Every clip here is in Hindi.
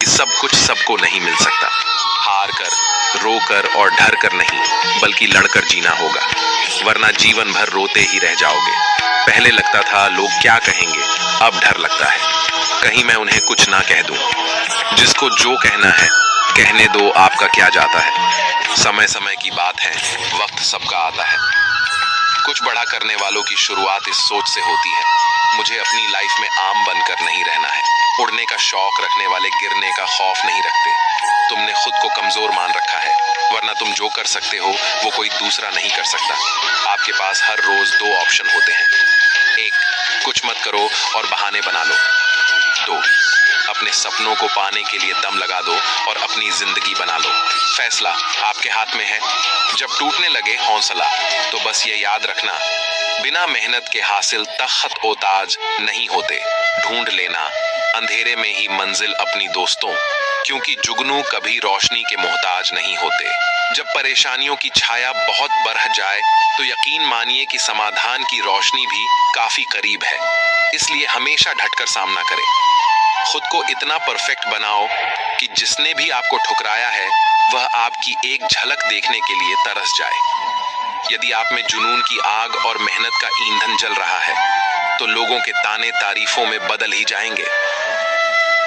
कि सब कुछ सबको नहीं मिल सकता। हार कर, रो कर और डर कर नहीं, बल्कि लड़कर जीना होगा, वरना जीवन भर रोते ही रह जाओगे। पहले लगता था लोग क्या कहेंगे, अब डर लगता है कहीं मैं उन्हें कुछ ना कह दूं। जिसको जो कहना है कहने दो, आपका क्या जाता है। समय समय की बात है, वक्त सबका आता है। कुछ बड़ा करने वालों की शुरुआत इस सोच से होती है, मुझे अपनी लाइफ में आम बनकर नहीं रहना है। उड़ने का शौक रखने वाले गिरने का खौफ नहीं रखते। तुमने खुद को कमजोर मान रखा है, वरना तुम जो कर सकते हो वो कोई दूसरा नहीं कर सकता। आपके पास हर रोज दो ऑप्शन होते हैं। एक, कुछ मत करो और बहाने बना लो। दो, अपने सपनों को पाने के लिए दम लगा दो और अपनी जिंदगी बना लो। फैसला आपके हाथ में है। जब टूटने लगे हौसला, तो बस ये याद रखना, बिना मेहनत के हासिल तख्त ओ ताज नहीं होते। ढूंढ लेना अंधेरे में ही मंजिल अपनी दोस्तों, क्योंकि जुगनू कभी रोशनी के मोहताज नहीं होते। जब परेशानियों की छाया बहुत बढ़ जाए, तो यकीन मानिए कि समाधान की रोशनी भी काफी करीब है। इसलिए हमेशा डटकर सामना करें। खुद को इतना परफेक्ट बनाओ कि जिसने भी आपको ठुकराया है, वह आपकी एक झलक देखने के लिए तरस जाए। यदि आप में जुनून की आग और मेहनत का ईंधन जल रहा है, तो लोगों के ताने तारीफों में बदल ही जाएंगे।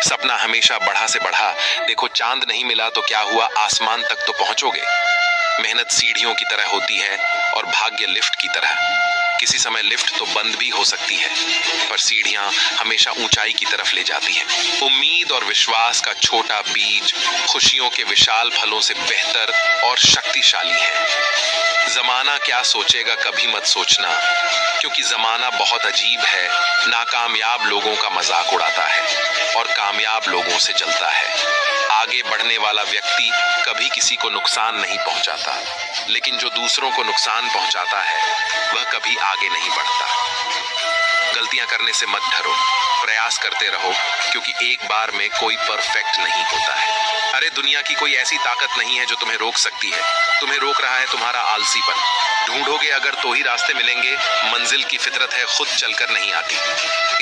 सपना हमेशा बढ़ा से बढ़ा। देखो, चांद नहीं मिला तो क्या हुआ, आसमान तक तो पहुंचोगे। मेहनत सीढ़ियों की तरह होती है और भाग्य लिफ्ट की तरह। किसी समय लिफ्ट तो बंद भी हो सकती है, पर सीढ़ियां हमेशा ऊंचाई की तरफ ले जाती हैं। उम्मीद और विश्वास का छोटा बीज खुशियों के विशाल फलों से बेहतर और शक्तिशाली है। जमाना क्या सोचेगा कभी मत सोचना, क्योंकि जमाना बहुत अजीब है। नाकामयाब लोगों का मजाक उड़ाता है और कामयाब लोगों से जलता है। आगे बढ़ने वाला व्यक्ति कभी किसी को नुकसान नहीं पहुंचाता, लेकिन जो दूसरों को नुकसान पहुंचाता है वह कभी आगे नहीं बढ़ता। गलतियां करने से मत डरो, प्रयास करते रहो, क्योंकि एक बार में कोई परफेक्ट नहीं होता है। अरे दुनिया की कोई ऐसी ताकत नहीं है जो तुम्हें रोक सकती है। तुम्हें रोक रहा है तुम्हारा आलसीपन। ढूंढोगे अगर तो ही रास्ते मिलेंगे। मंजिल की फितरत है, खुद चलकर नहीं आती।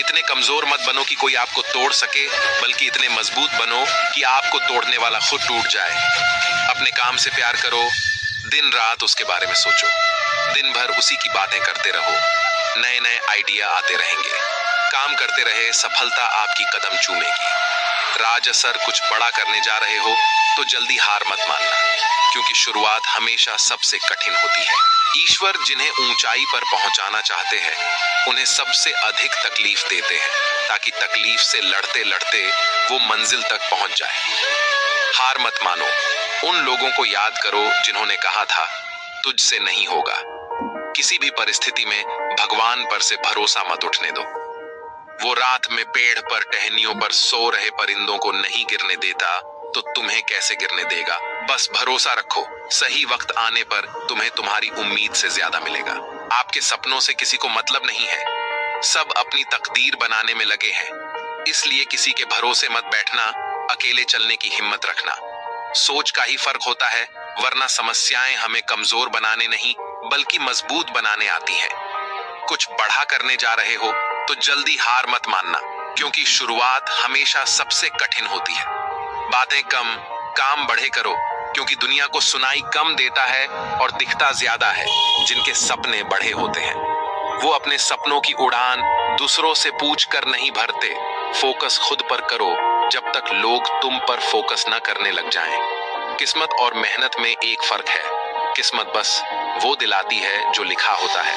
इतने कमजोर मत बनो कि कोई आपको तोड़ सके, बल्कि इतने मजबूत बनो कि आपको तोड़ने वाला खुद टूट जाए। अपने काम से प्यार करो, दिन रात उसके बारे में सोचो। दिन भर उसी की बातें करते रहो, नए नए आइडिया आते रहेंगे। काम करते रहे, सफलता आपकी कदम चूमेगी। राज असर कुछ बड़ा करने जा रहे हो तो जल्दी हार मत मानना, क्योंकि शुरुआत हमेशा सबसे कठिन होती है। ईश्वर जिन्हें ऊंचाई पर पहुंचाना चाहते हैं, उन्हें सबसे अधिक तकलीफ देते हैं, ताकि तकलीफ से लड़ते लड़ते वो मंजिल तक पहुंच जाए। हार मत मानो। उन लोगों को याद करो जिन्होंने कहा था तुझसे नहीं होगा। किसी भी परिस्थिति में भगवान पर से भरोसा मत उठने दो। वो रात में पेड़ पर टहनियों पर सो रहे परिंदों को नहीं गिरने देता, तो तुम्हें कैसे गिरने देगा। बस भरोसा रखो, सही वक्त आने पर तुम्हें तुम्हारी उम्मीद से ज्यादा मिलेगा। आपके सपनों से किसी को मतलब नहीं है, सब अपनी तकदीर बनाने में लगे हैं। इसलिए किसी के भरोसे मत बैठना, अकेले चलने की हिम्मत रखना। सोच का ही फर्क होता है, वरना समस्याएं हमें कमजोर बनाने नहीं बल्कि मजबूत बनाने आती हैं। कुछ बड़ा करने जा रहे हो तो जल्दी हार मत मानना, क्योंकि शुरुआत हमेशा सबसे कठिन होती है। बातें कम, काम बढ़े करो, क्योंकि दुनिया को सुनाई कम देता है और दिखता ज्यादा है जिनके सपने बड़े होते हैं। वो अपने सपनों की उड़ान दूसरों से पूछ कर नहीं भरते। फोकस खुद पर करो जब तक लोग तुम पर फोकस न करने लग जाएं। किस्मत और मेहनत में एक फर्क है, किस्मत बस वो दिलाती है जो लिखा होता है,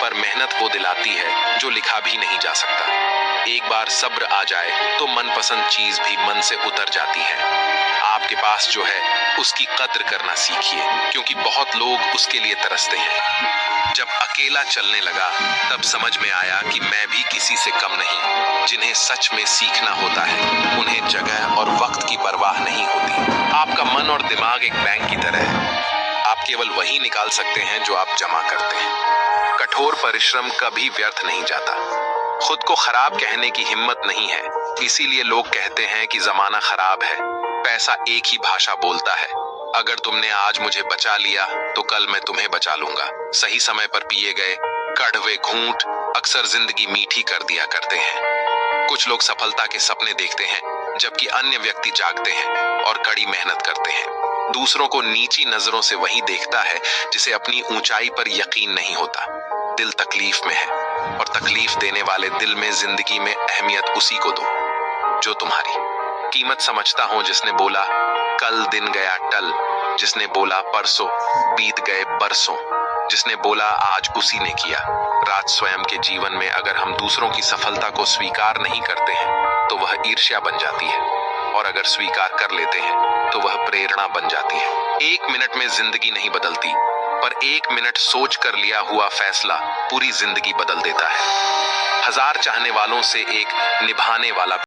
पर मेहनत वो दिलाती है जो लिखा भी नहीं जा सकता। एक बार सब्र आ जाए तो मनपसंद चीज भी मन से उतर जाती है। आपके पास जो है उसकी कद्र करना सीखिए, क्योंकि बहुत लोग उसके लिए तरसते हैं। जब अकेला चलने लगा तब समझ में आया कि मैं भी किसी से कम नहीं। जिन्हें सच में सीखना होता है, उन्हें जगह और वक्त की परवाह नहीं होती। आपका मन और दिमाग एक बैंक की तरह है, आप केवल वही निकाल सकते हैं जो आप जमा करते हैं। कठोर परिश्रम कभी व्यर्थ नहीं जाता। खुद को खराब कहने की हिम्मत नहीं है, इसीलिए लोग कहते हैं कि जमाना खराब है। पैसा एक ही भाषा बोलता है, अगर तुमने आज मुझे बचा लिया तो कल मैं तुम्हें बचा लूंगा। सही समय पर पिए गए कड़वे घूंट अक्सर जिंदगी मीठी कर दिया करते हैं। कुछ लोग सफलता के सपने देखते हैं जबकि अन्य व्यक्ति जागते हैं और कड़ी मेहनत करते हैं। दूसरों को नीची नजरों से वही देखता है जिसे अपनी ऊंचाई पर यकीन नहीं होता। दिल तकलीफ में है और तकलीफ देने वाले दिल में जिंदगी में अहमियत उसी को दो जो तुम्हारी कीमत समझता हो। जिसने बोला कल दिन गया टल, जिसने बोला परसों बीत गए बरसों, जिसने बोला आज उसी ने किया राज। स्वयं के जीवन में अगर हम दूसरों की सफलता को स्वीकार नहीं करते हैं तो वह ईर्ष्या बन जाती है, और अगर स्वीकार कर लेते हैं तो वह प्रेरणा बन जाती है। 1 मिनट में जिंदगी नहीं बदलती, पर 1 मिनट सोच कर लिया हुआ फैसला पूरी जिंदगी बदल देता है। 1000 चाहने वालों से एक निभाने वाला